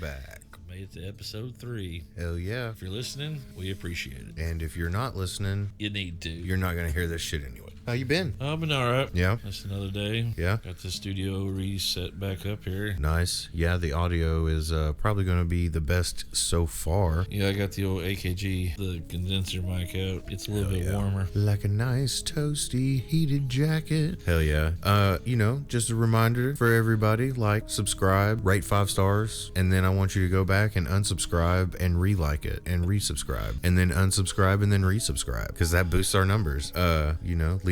back. Made it to episode 3. Hell yeah. If you're listening, we appreciate it. And if you're not listening, You need to. you're not going to hear this shit anyway. How you been? I've been alright. Yeah. Just another day. Yeah. Got the studio reset back up here. Nice. Yeah, the audio is probably going to be the best so far. Yeah, I got the old AKG, the condenser mic out. It's a little bit warmer. Like a nice toasty heated jacket. Hell yeah. Just a reminder for everybody, like, subscribe, rate 5 stars, and then I want you to go back and unsubscribe and re-like it and resubscribe, and then unsubscribe and then resubscribe, because that boosts our numbers.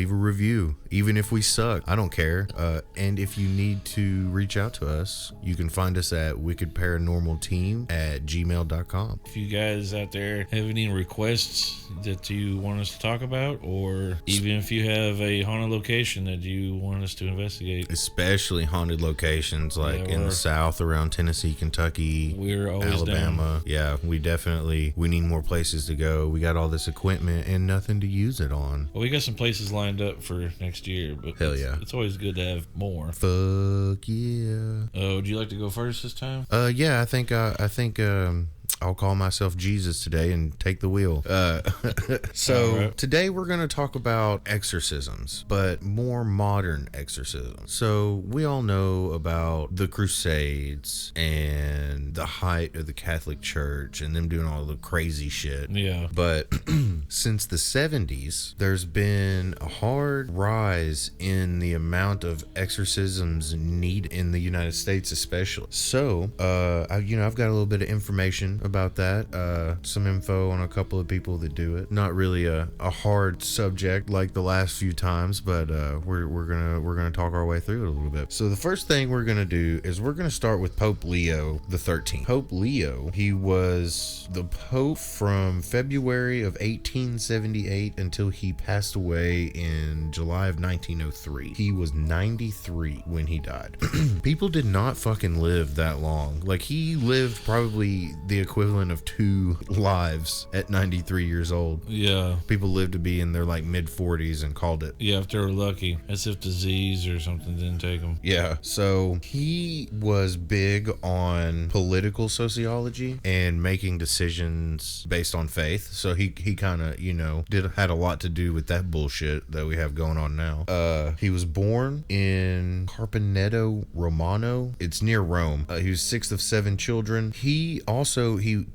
Leave a review, even if we suck. I don't care. And if you need to reach out to us, you can find us at wickedparanormalteam@gmail.com. If you guys out there have any requests that you want us to talk about, or even if you have a haunted location that you want us to investigate, especially haunted locations like in the South, around Tennessee, Kentucky, we're always Alabama. Down. Yeah, we need more places to go. We got all this equipment and nothing to use it on. Well, we got some places lined up for next year, but hell yeah, it's always good to have more. Fuck yeah. Would you like to go first this time? Yeah, I think I'll call myself Jesus today and take the wheel. Today we're going to talk about exorcisms, but more modern exorcisms. So we all know about the Crusades and the height of the Catholic Church and them doing all the crazy shit. Yeah. But since the 70s, there's been a hard rise in the amount of exorcisms needed in the United States, especially. So, I've got a little bit of information about that, some info on a couple of people that do it. Not really a hard subject like the last few times, but we're gonna talk our way through it a little bit. So the first thing we're gonna do is we're gonna start with Pope Leo the 13th. Pope Leo, he was the Pope from February of 1878 until he passed away in July of 1903. He was 93 when he died. People did not fucking live that long. Like, he lived probably the equivalent of 2 lives at 93 years old. Yeah. People lived to be in their like mid 40s and called it. Yeah, if they were lucky. As if disease or something didn't take them. Yeah. So he was big on political sociology and making decisions based on faith. So he kind of, had a lot to do with that bullshit that we have going on now. He was born in Carpenedo Romano. It's near Rome. He was 6th of 7 children. He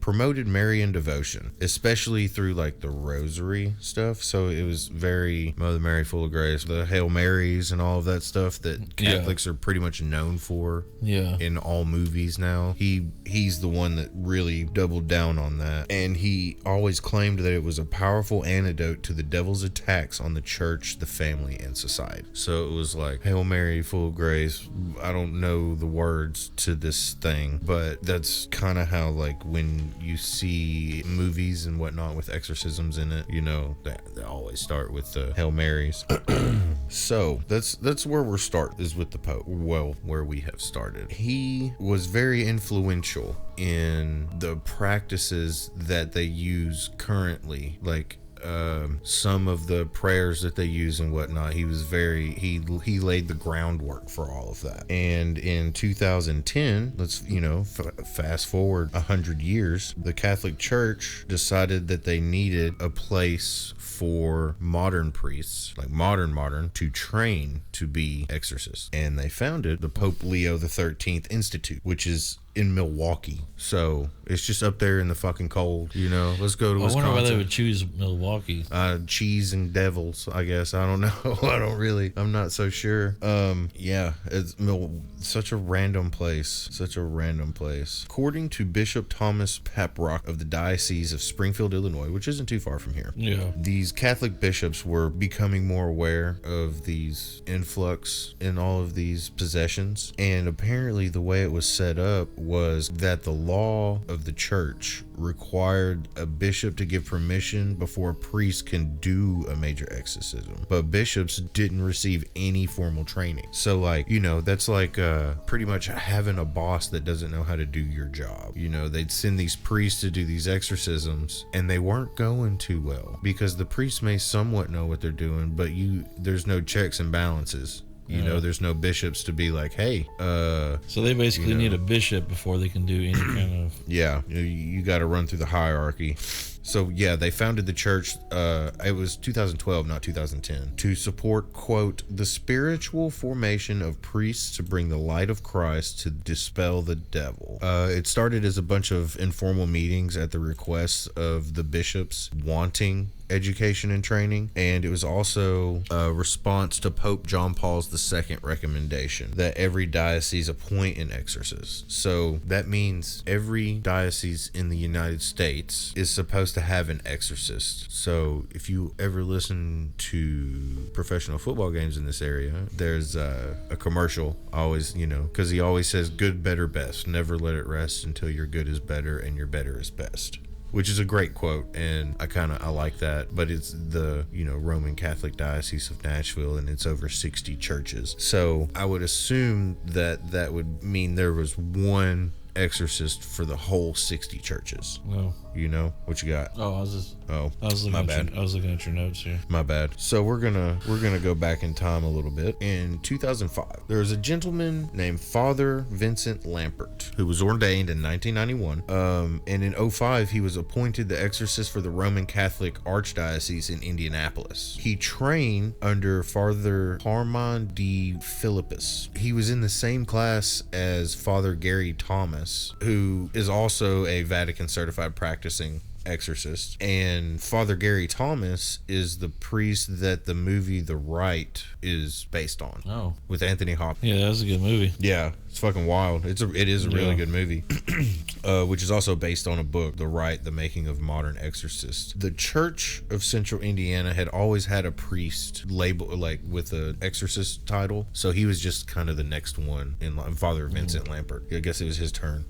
promoted Marian devotion, especially through like the rosary stuff. So it was very Mother Mary full of grace, the Hail Marys and all of that stuff that Catholics are pretty much known for. Yeah. In all movies now. He's the one that really doubled down on that. And he always claimed that it was a powerful antidote to the devil's attacks on the church, the family, and society. So it was like, Hail Mary full of grace. I don't know the words to this thing, but that's kind of how, like, when you see movies and whatnot with exorcisms in it, they always start with the Hail Marys. So that's where we're starting, is with the Pope. Well, where we have started. He was very influential in the practices that they use currently, like some of the prayers that they use and whatnot. He laid the groundwork for all of that. And in 2010, let's fast forward 100 years, the Catholic Church decided that they needed a place for modern priests, like modern to train to be exorcists, and they founded the Pope Leo the 13th Institute, which is in Milwaukee. So it's just up there in the fucking cold, let's go to Wisconsin. I wonder why they would choose Milwaukee. Cheese and devils, I guess. I don't know. I'm not so sure. It's such a random place. According to Bishop Thomas Paprock of the Diocese of Springfield, Illinois, which isn't too far from here. Yeah. These Catholic bishops were becoming more aware of these influx in all of these possessions, and apparently the way it was set up was that the law of the church required a bishop to give permission before a priest can do a major exorcism, but bishops didn't receive any formal training. So that's like pretty much having a boss that doesn't know how to do your job. They'd send these priests to do these exorcisms, and they weren't going too well because the priests may somewhat know what they're doing, but there's no checks and balances. You know, there's no bishops to be like, hey. So they basically need a bishop before they can do any kind of. Yeah, you got to run through the hierarchy. So, yeah, they founded the church, it was 2012, not 2010, to support, quote, the spiritual formation of priests to bring the light of Christ to dispel the devil. It started as a bunch of informal meetings at the request of the bishops wanting education and training, and it was also a response to Pope John Paul's II recommendation that every diocese appoint an exorcist. So that means every diocese in the United States is supposed to have an exorcist. So if you ever listen to professional football games in this area, there's a commercial always, you know, because he always says good, better, best. Never let it rest until your good is better and your better is best. Which is a great quote, and I like that. But it's the, you know, Roman Catholic Diocese of Nashville, and it's over 60 churches. So I would assume that that would mean there was one exorcist for the whole 60 churches. No. You know what you got? I was looking my at bad. I was looking at your notes here. My bad. So we're gonna go back in time a little bit. In 2005, there was a gentleman named Father Vincent Lampert who was ordained in 1991. And in 2005, he was appointed the exorcist for the Roman Catholic Archdiocese in Indianapolis. He trained under Father Harmon D. Philippus. He was in the same class as Father Gary Thomas, who is also a Vatican certified practicing exorcist, and Father Gary Thomas is the priest that the movie The Rite is based on. Oh, with Anthony Hopkins. Yeah, that was a good movie. Yeah, it's fucking wild. It is a really good movie, which is also based on a book, The Rite: The Making of Modern Exorcists. The Church of Central Indiana had always had a priest label like with an exorcist title, so he was just kind of the next one in line. Father Vincent Lampert. I guess it was his turn.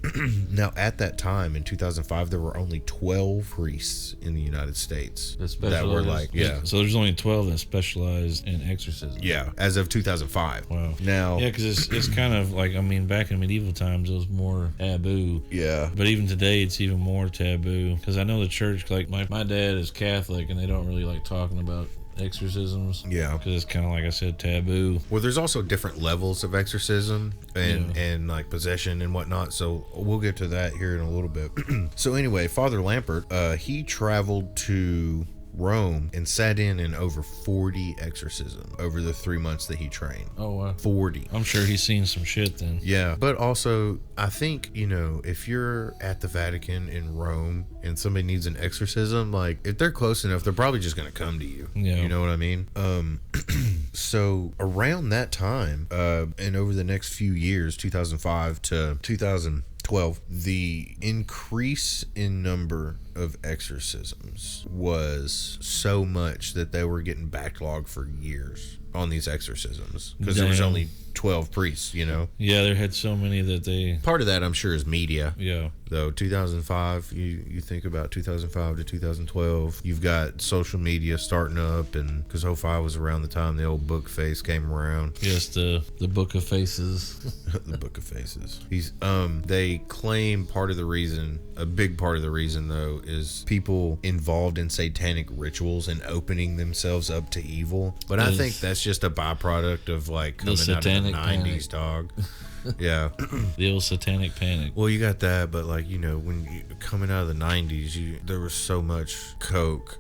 Now, at that time in 2005, there were only 12 priests in the United States that were like, So there's only 12 that specialize in exorcism. Yeah, as of 2005. Wow. Now, yeah, because it's kind of like, I mean, back in medieval times, it was more taboo. Yeah. But even today, it's even more taboo. Because I know the church, like my dad is Catholic, and they don't really like talking about exorcisms. Yeah. Because it's kind of, like I said, taboo. Well, there's also different levels of exorcism and like possession and whatnot. So we'll get to that here in a little bit. So anyway, Father Lampert, he traveled to Rome and sat in over 40 exorcisms over the 3 months that he trained. Oh, wow. 40. I'm sure he's seen some shit then. Yeah, but also I think, you know, if you're at the Vatican in Rome and somebody needs an exorcism, like if they're close enough, they're probably just gonna come to you. Yeah. You know what I mean? So around that time, and over the next few years, 2005 to 2012, the increase in number of exorcisms was so much that they were getting backlogged for years on these exorcisms because there was only 12 priests, you know? Yeah, there had so many that they... Part of that, I'm sure, is media. Yeah. Though 2005, you think about 2005 to 2012, you've got social media starting up, and because 05 was around the time the old book face came around. Yes, the Book of Faces. The Book of Faces. They claim part of the reason, a big part of the reason though, is people involved in satanic rituals and opening themselves up to evil. But I think that's just a byproduct of like coming out of the 90s, dog. Yeah. The old satanic panic. Well, you got that, but like, you know, when you coming out of the 90s, there was so much coke.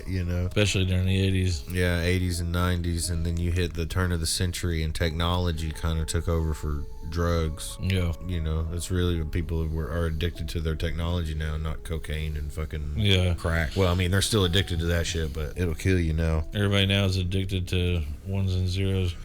You know, especially during the 80s. Yeah, 80s and 90s, and then you hit the turn of the century and technology kind of took over for drugs. Yeah. You know, that's really what people are addicted to, their technology now, not cocaine and fucking crack. Well, I mean, they're still addicted to that shit, but it'll kill you now. Everybody now is addicted to ones and zeros.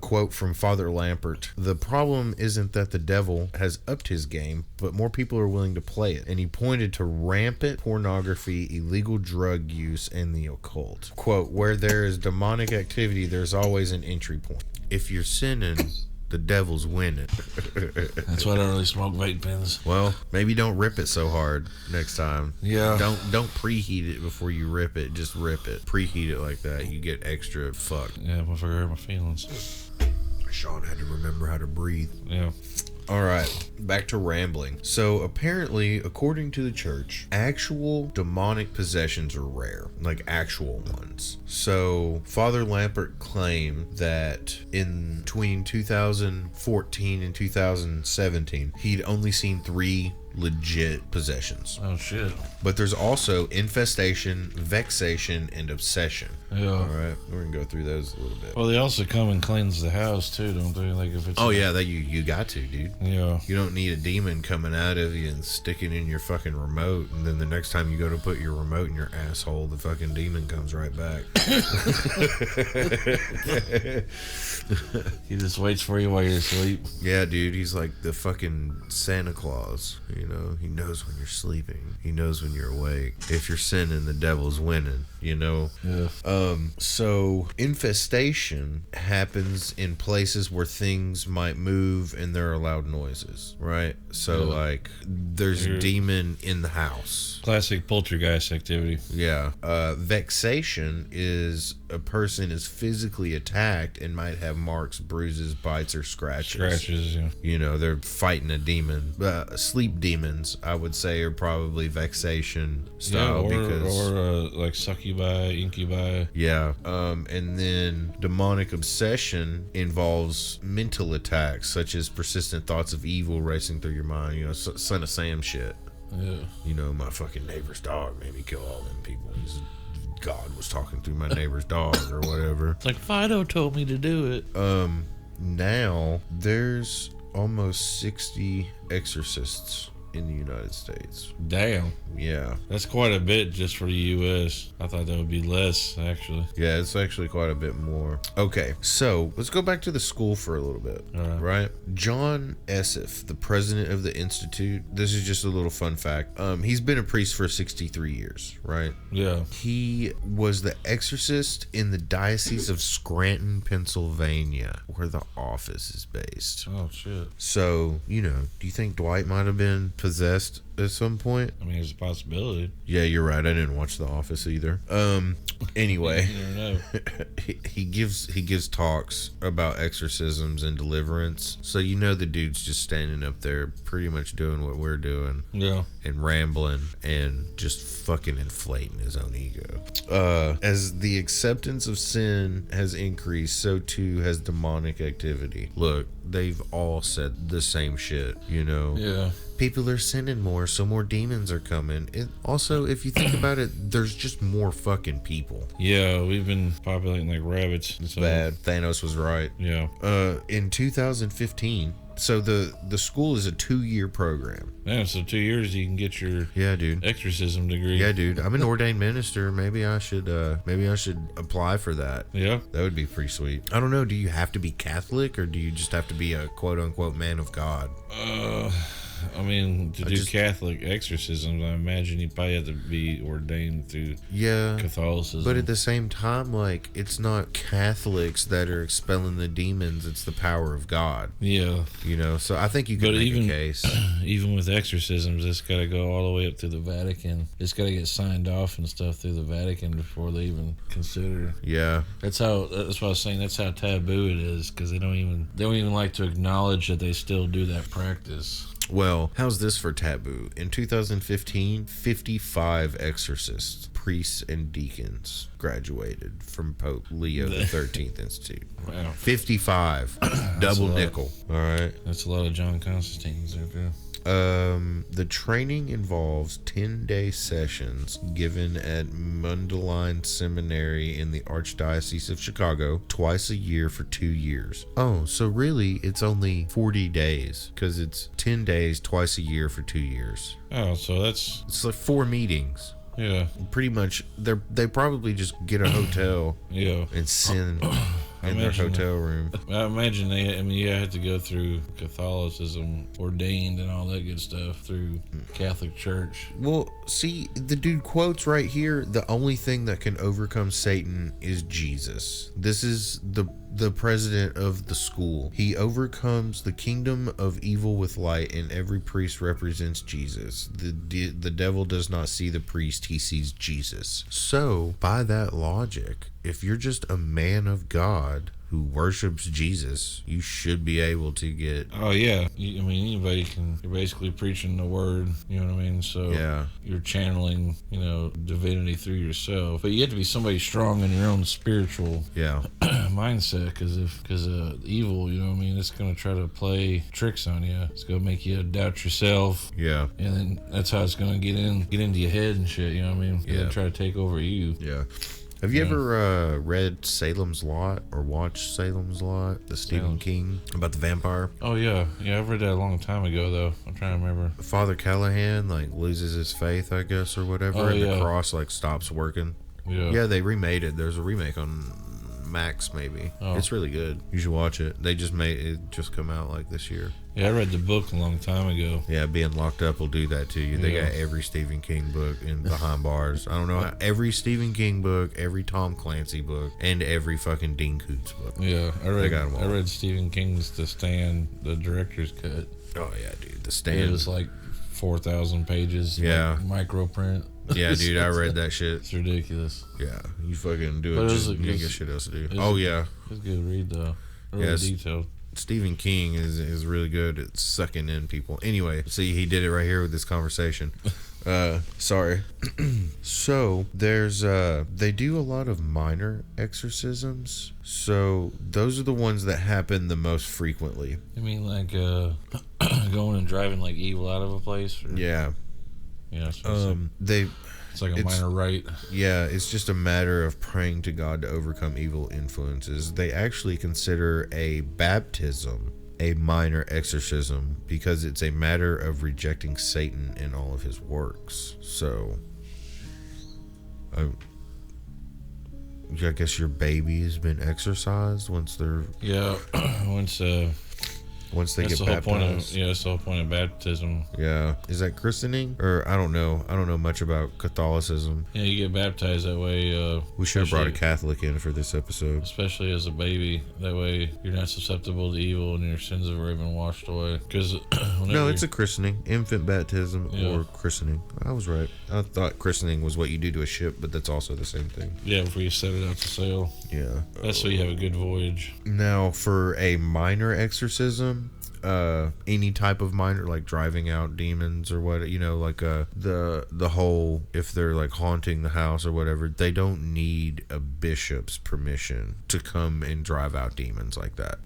Quote from Father Lampert: the problem isn't that the devil has upped his game, but more people are willing to play it. And he pointed to rampant pornography, illegal drug use, and the occult. Quote, where there is demonic activity, there's always an entry point. If you're sinning, the devil's winning. That's why I don't really smoke vape pens. Well, maybe don't rip it so hard next time. Yeah. Don't preheat it before you rip it. Just rip it. Preheat it like that. You get extra fucked. Yeah, I hurt my feelings. Sean had to remember how to breathe. Yeah. All right, back to rambling. So apparently, according to the church, actual demonic possessions are rare, like actual ones. So Father Lampert claimed that in between 2014 and 2017, he'd only seen 3 legit possessions. Oh shit. But there's also infestation, vexation, and obsession. Yeah. All right, we're gonna go through those a little bit. Well, they also come and cleanse the house too, don't they? Like if it's That you got to, dude. Yeah. You don't need a demon coming out of you and sticking in your fucking remote, and then the next time you go to put your remote in your asshole, the fucking demon comes right back. He just waits for you while you're asleep. Yeah, dude, he's like the fucking Santa Claus. You know, he knows when you're sleeping. He knows when you're awake. If you're sinning, the devil's winning. You know. Yeah. So infestation happens in places where things might move and there are loud noises, right? So like there's a demon in the house. Classic poltergeist activity. Yeah. Vexation is a person is physically attacked and might have marks, bruises, bites, or scratches. Yeah. You know, they're fighting a demon. Sleep demons, I would say, are probably vexation style or like succubi, incubi. Yeah. And then demonic obsession involves mental attacks, such as persistent thoughts of evil racing through your mind. You know, Son of Sam shit. Yeah. You know, my fucking neighbor's dog made me kill all them people. God was talking through my neighbor's dog or whatever. It's like Fido told me to do it. Now there's almost 60 exorcists in the United States. Damn. Yeah. That's quite a bit just for the U.S. I thought that would be less, actually. Yeah, it's actually quite a bit more. Okay, so let's go back to the school for a little bit. Right? John Esseff, the president of the Institute, this is just a little fun fact. He's been a priest for 63 years, right? Yeah. He was the exorcist in the Diocese of Scranton, Pennsylvania, where the office is based. Oh, shit. So, you know, do you think Dwight might have been possessed at some point? I mean, it's a possibility. Yeah, you're right. I didn't watch The Office either. Anyway, You never know. he gives talks about exorcisms and deliverance. So you know the dude's just standing up there pretty much doing what we're doing. Yeah. And rambling and just fucking inflating his own ego. As the acceptance of sin has increased, so too has demonic activity. Look, they've all said the same shit, you know? Yeah. People are sinning more, so more demons are coming. Also, if you think about it, there's just more fucking people. Yeah, we've been populating like rabbits. So. Bad. Thanos was right. Yeah. In 2015, so the school is a 2-year program. Yeah, so 2 years you can get your exorcism degree. Yeah, dude. I'm an ordained minister. Maybe I should apply for that. Yeah. That would be pretty sweet. I don't know. Do you have to be Catholic or do you just have to be a quote unquote man of God? I mean, to do Catholic exorcisms, I imagine you probably have to be ordained through Catholicism. But at the same time, like, it's not Catholics that are expelling the demons, it's the power of God. Yeah. You know, so I think you can make a case. Even with exorcisms, it's got to go all the way up to the Vatican. It's got to get signed off and stuff through the Vatican before they even consider. Yeah. That's what I was saying. That's how taboo it is, because they don't even like to acknowledge that they still do that practice. Well, how's this for taboo? In 2015, 55 exorcists, priests, and deacons graduated from Pope Leo XIII Institute. Wow. 55. Double nickel. All right. That's a lot of John Constantine's there, too. The training involves 10-day sessions given at Mundelein Seminary in the Archdiocese of Chicago twice a year for 2 years. Oh, so really it's only 40 days because it's 10 days twice a year for 2 years. Oh, so it's like 4 meetings. Yeah. Pretty much, they probably just get a hotel and send in their hotel room. I imagine you have to go through Catholicism, ordained and all that good stuff through Catholic Church. Well, see, the dude quotes right here, the only thing that can overcome Satan is Jesus. This is the president of the school. He overcomes the kingdom of evil with light, and every priest represents Jesus. The devil does not see the priest, he sees Jesus. So, by that logic, if you're just a man of God who worships Jesus, you should be able to get. Oh yeah, I mean anybody can. You're basically preaching the word. You know what I mean? So Yeah. you're channeling, divinity through yourself. But you have to be somebody strong in your own spiritual mindset, because evil, it's going to try to play tricks on you. It's going to make you doubt yourself. Yeah. And then that's how it's going to get into your head and shit. You know what I mean? Yeah. Try to take over you. Yeah. Have you ever read Salem's Lot or watched Salem's Lot, the Stephen King, about the vampire? Oh, yeah. Yeah, I've read that a long time ago, though. I'm trying to remember. Father Callahan, loses his faith, I guess, or whatever, the cross, stops working. Yeah. Yeah, they remade it. There's a remake on Max, maybe. Oh. It's really good. You should watch it. They just made it, just come out, this year. Yeah, I read the book a long time ago. Yeah, being locked up will do that to you. They got every Stephen King book behind bars. I don't know how, every Stephen King book, every Tom Clancy book, and every fucking Dean Koontz book. Yeah, I read Stephen King's The Stand, the director's cut. Oh yeah, dude, The Stand. It was 4,000 pages. Yeah, micro print. Yeah, dude, I read that shit. It's ridiculous. Yeah, you fucking do it. Just you got shit else to do. Yeah, it's a good read though. Really detailed. Stephen King is really good at sucking in people. Anyway, see, he did it right here with this conversation. Sorry. So there's they do a lot of minor exorcisms. So those are the ones that happen the most frequently. You mean going and driving evil out of a place? Or? Yeah. Yeah. It's like a minor rite. Yeah, it's just a matter of praying to God to overcome evil influences. They actually consider a baptism a minor exorcism because it's a matter of rejecting Satan in all of his works. So, I guess your baby has been exorcised once they're... Yeah, once they get baptized. That's the whole point of baptism. Yeah. Is that christening? Or I don't know. I don't know much about Catholicism. Yeah, you get baptized that way. We should have brought a Catholic in for this episode. Especially as a baby. That way you're not susceptible to evil and your sins have already been washed away. No, it's a christening. Infant baptism or christening. I was right. I thought christening was what you do to a ship, but that's also the same thing. Yeah, before you set it out to sail. Yeah. That's so you have a good voyage. Now, for a minor exorcism, any type of minor, like driving out demons or what, the whole, if they're haunting the house or whatever, they don't need a bishop's permission to come and drive out demons like that.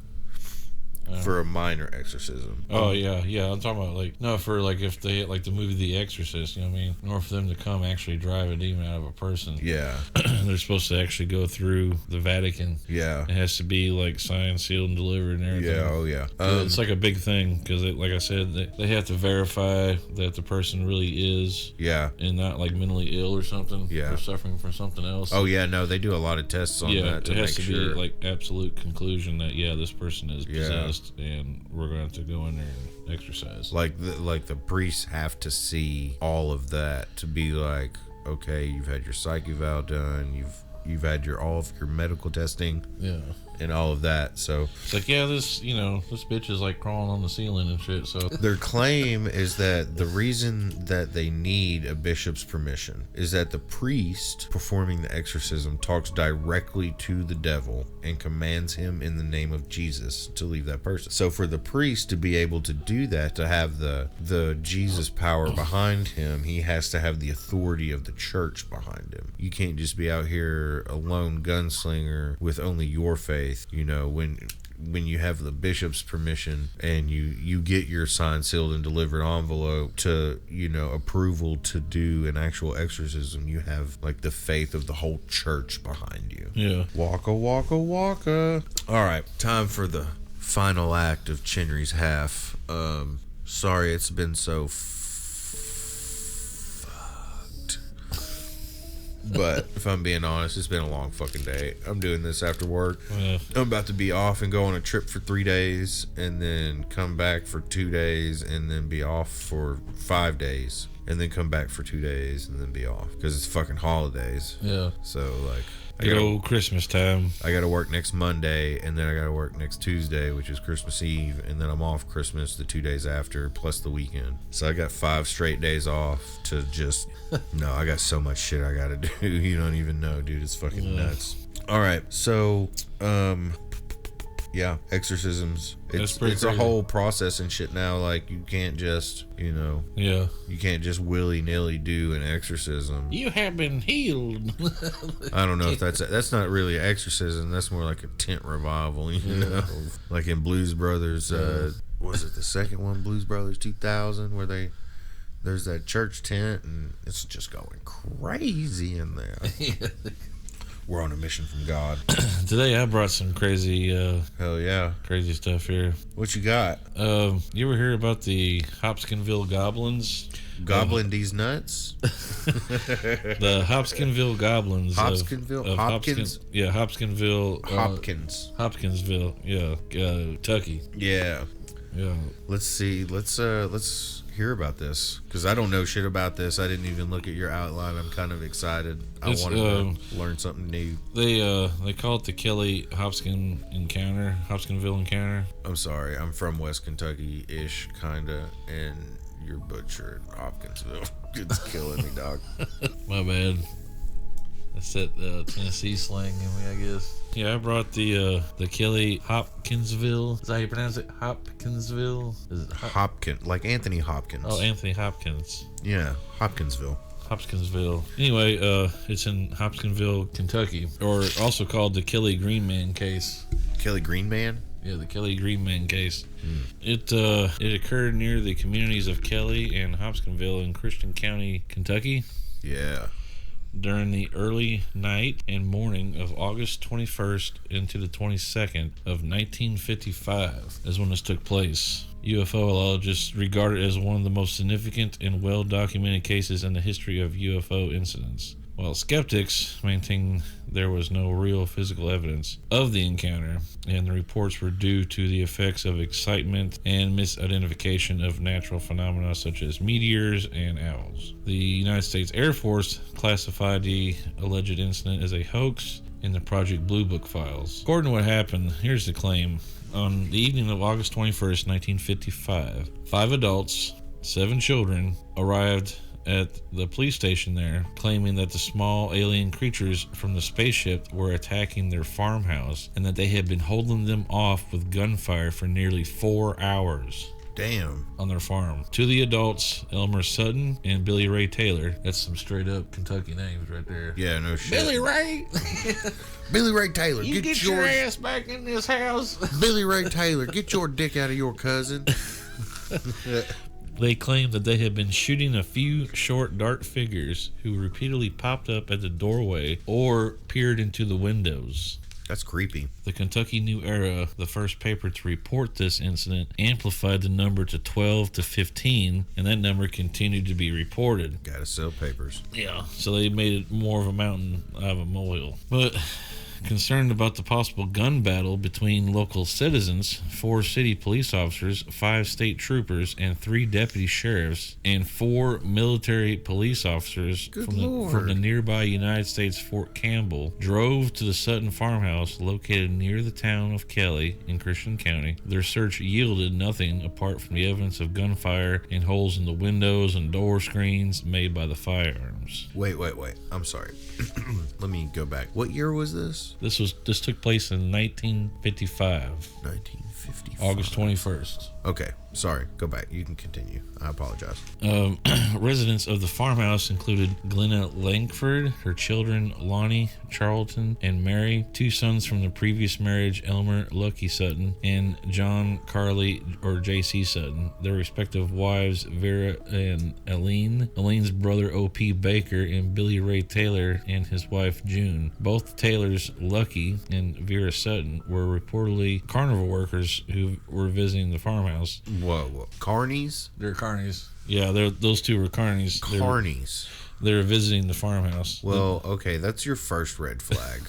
For a minor exorcism. Oh yeah. I'm talking about for if they the movie The Exorcist, in order for them to come actually drive a demon out of a person. Yeah. They're supposed to actually go through the Vatican. Yeah. It has to be signed, sealed, and delivered and everything. Yeah. Oh yeah. It's a big thing because like I said, they have to verify that the person really is. Yeah. And not mentally ill or something. Yeah. Or suffering from something else. Oh yeah. No, they do a lot of tests on that to make sure. It has to be absolute conclusion that this person is possessed. And we're going to have to go in there and exercise. The priests have to see all of that to be okay, you've had your psych eval done, you've had all of your medical testing. Yeah. And all of that, so it's this this bitch is crawling on the ceiling and shit. So their claim is that the reason that they need a bishop's permission is that the priest performing the exorcism talks directly to the devil and commands him in the name of Jesus to leave that person. So for the priest to be able to do that, to have the Jesus power behind him, he has to have the authority of the church behind him. You can't just be out here a lone gunslinger with only your faith. When you have the bishop's permission and you get your signed, sealed, and delivered envelope to approval to do an actual exorcism, you have the faith of the whole church behind you. Yeah. Waka waka waka. All right, time for the final act of Chenry's half. Sorry it's been so but if I'm being honest, it's been a long fucking day. I'm doing this after work. Yeah. I'm about to be off and go on a trip for 3 days and then come back for 2 days and then be off for 5 days and then come back for 2 days and then be off because it's fucking holidays. Yeah. So good old Christmas time. I got to work next Monday and then I got to work next Tuesday, which is Christmas Eve, and then I'm off Christmas the 2 days after plus the weekend. So I got 5 straight days off to just no, I got so much shit I got to do. You don't even know, dude. It's fucking nuts. All right. So Yeah, exorcisms. It's crazy. a whole process and shit now. Like, you can't just, Yeah. you can't just willy-nilly do an exorcism. You have been healed. I don't know if that's not really an exorcism. That's more like a tent revival, like in Blues Brothers. Was it the second one, Blues Brothers 2000, where there's that church tent and it's just going crazy in there. We're on a mission from God. Today I brought some crazy Hell yeah. crazy stuff here. What you got? You ever hear about the Hopkinsville Goblins? Goblin these nuts? The Hopkinsville Goblins. Hopkinsville? Hopkins? Hopkinsville. Hopkinsville. Yeah. Kentucky. Yeah. Yeah. Let's see. Let's hear about this, because I don't know shit about this. I didn't even look at your outline. I'm kind of excited. I wanted to learn something new. They call it the Kelly Hopkinsville encounter. I'm sorry. I'm from West Kentucky-ish, kinda, and you're butchering Hopkinsville. It's killing me, dog. My bad. That's that Tennessee slang in me, I guess. Yeah, I brought the Kelly Hopkinsville. Is that how you pronounce it? Hopkinsville? Is it Hopkins, like Anthony Hopkins. Oh, Anthony Hopkins. Yeah, Hopkinsville. Hopkinsville. Anyway, it's in Hopkinsville, Kentucky, or also called the Kelly Green Man case. Kelly Green Man? Yeah, the Kelly Green Man case. It occurred near the communities of Kelly and Hopkinsville in Christian County, Kentucky. Yeah. During the early night and morning of August 21st into the 22nd of 1955 is when this took place. UFOologists regard it as one of the most significant and well-documented cases in the history of UFO incidents, while skeptics maintain there was no real physical evidence of the encounter, and the reports were due to the effects of excitement and misidentification of natural phenomena such as meteors and owls. The United States Air Force classified the alleged incident as a hoax in the Project Blue Book files. According to what happened, here's the claim. On the evening of August 21st, 1955, 5 adults, 7 children arrived at the police station there, claiming that the small alien creatures from the spaceship were attacking their farmhouse and that they had been holding them off with gunfire for nearly 4 hours. Damn. On their farm. To the adults, Elmer Sutton and Billy Ray Taylor. That's some straight up Kentucky names right there. Yeah, no shit. Billy Ray! Billy Ray Taylor, you get your ass back in this house. Billy Ray Taylor, get your dick out of your cousin. They claimed that they had been shooting a few short, dark figures who repeatedly popped up at the doorway or peered into the windows. That's creepy. The Kentucky New Era, the first paper to report this incident, amplified the number to 12 to 15, and that number continued to be reported. Gotta sell papers. Yeah, so they made it more of a mountain out of a molehill. But concerned about the possible gun battle between local citizens, 4 city police officers, 5 state troopers, and 3 deputy sheriffs, and 4 military police officers from the nearby United States Fort Campbell drove to the Sutton farmhouse located near the town of Kelly in Christian County. Their search yielded nothing apart from the evidence of gunfire and holes in the windows and door screens made by the firearms. Wait. I'm sorry. Let me go back. What year was this? This took place in 1955. 1955. August 21st. Okay, sorry. Go back. You can continue. I apologize. Residents of the farmhouse included Glenna Langford, her children Lonnie, Charlton, and Mary, 2 sons from the previous marriage, Elmer Lucky Sutton, and John Carly or J.C. Sutton, their respective wives Vera and Aline, Aline's brother O.P. Baker, and Billy Ray Taylor and his wife June. Both Taylors, Lucky and Vera Sutton, were reportedly carnival workers who were visiting the farmhouse. Whoa. Carnies? They're carnies. Yeah, those 2 were carnies. Carnies. They were visiting the farmhouse. Well, okay, that's your first red flag.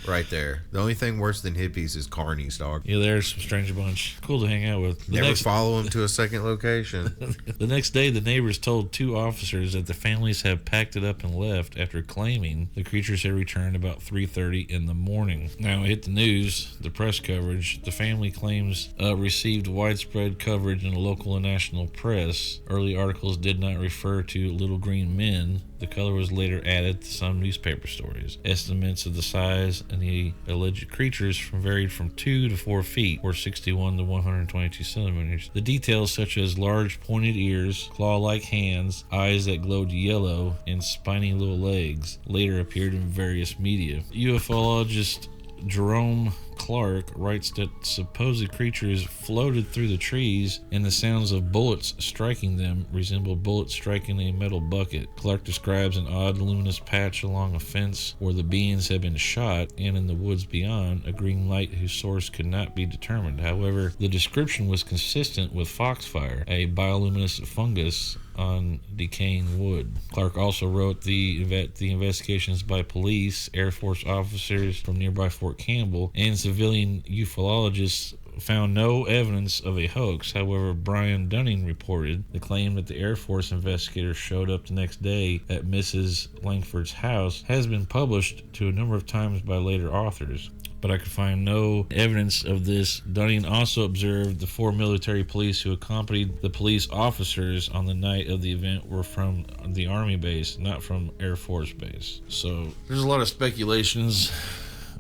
Right there. The only thing worse than hippies is carnies, dog. Yeah, they're some strange bunch. Cool to hang out with. Never follow them to a second location. The next day, the neighbors told 2 officers that the families had packed it up and left after claiming the creatures had returned about 3:30 in the morning. Now, it hit the news, the press coverage. The family claims received widespread coverage in the local and national press. Early articles did not refer to little green men, The color was later added to some newspaper stories. Estimates of the size and the alleged creatures varied from 2 to 4 feet, or 61 to 122 centimeters. The details, such as large pointed ears, claw-like hands, eyes that glowed yellow, and spiny little legs, later appeared in various media. Ufologist Jerome Clark writes that supposed creatures floated through the trees and the sounds of bullets striking them resembled bullets striking a metal bucket. Clark describes an odd luminous patch along a fence where the beings had been shot, and in the woods beyond, a green light whose source could not be determined. However, the description was consistent with foxfire, a bioluminescent fungus on decaying wood. Clark also wrote the investigations by police, Air Force officers from nearby Fort Campbell, and civilian ufologists found no evidence of a hoax. However, Brian Dunning reported the claim that the Air Force investigators showed up the next day at Mrs. Langford's house has been published to a number of times by later authors, but I could find no evidence of this. Dunning also observed the 4 military police who accompanied the police officers on the night of the event were from the Army base, not from Air Force base. So there's a lot of speculations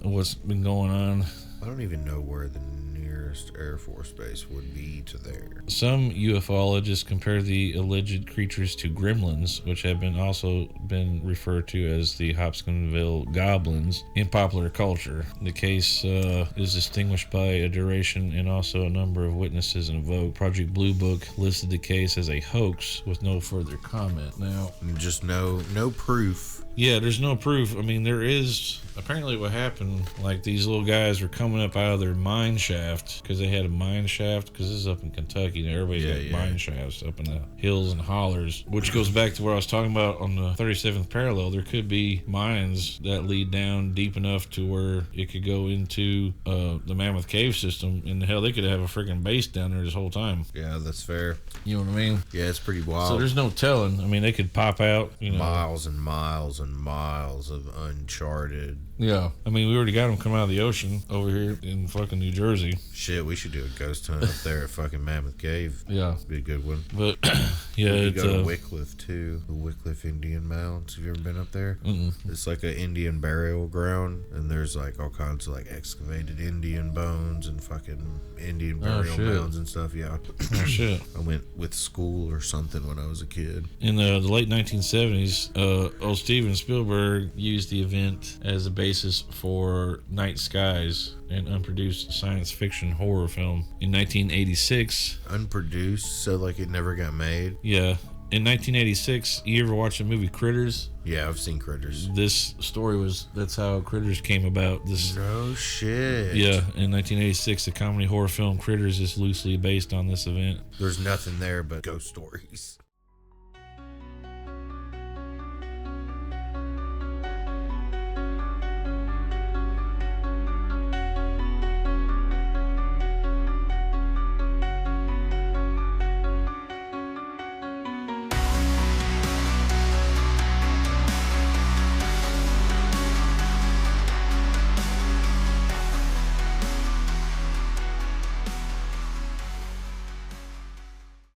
of what's been going on. I don't even know where the nearest Air Force base would be to there. Some ufologists compare the alleged creatures to gremlins, which have also been referred to as the Hopkinsville Goblins in popular culture. The case is distinguished by a duration and also a number of witnesses invoked. Project Blue Book listed the case as a hoax with no further comment. Now, just no proof. Yeah, there's no proof. I mean, there is apparently what happened, like these little guys were coming up out of their mine shaft, because they had a mine shaft, because this is up in Kentucky and everybody's got mine shafts up in the hills and hollers, which goes back to what I was talking about on the 37th parallel. There could be mines that lead down deep enough to where it could go into the Mammoth Cave system, and hell, they could have a freaking base down there this whole time. Yeah, that's fair. You know what I mean? Yeah, it's pretty wild. So there's no telling. I mean, they could pop out, miles and miles and miles of uncharted. Yeah, I mean, we already got them coming out of the ocean over here in fucking New Jersey. Shit, we should do a ghost hunt up there at fucking Mammoth Cave. Yeah, be a good one. But yeah, we go to Wycliffe too. The Wycliffe Indian Mounds. Have you ever been up there? Mm-mm. It's like an Indian burial ground, and there's like all kinds of like excavated Indian bones and fucking Indian burial mounds and stuff. Yeah. Oh shit. I went with school or something when I was a kid. In the late 1970s, old Steven Spielberg used the event as a basis for Night Skies, an unproduced science fiction horror film. In 1986... Unproduced? So like it never got made? Yeah. In 1986, you ever watch the movie Critters? Yeah, I've seen Critters. This story that's how Critters came about. No shit. Yeah, in 1986, the comedy horror film Critters is loosely based on this event. There's nothing there but ghost stories.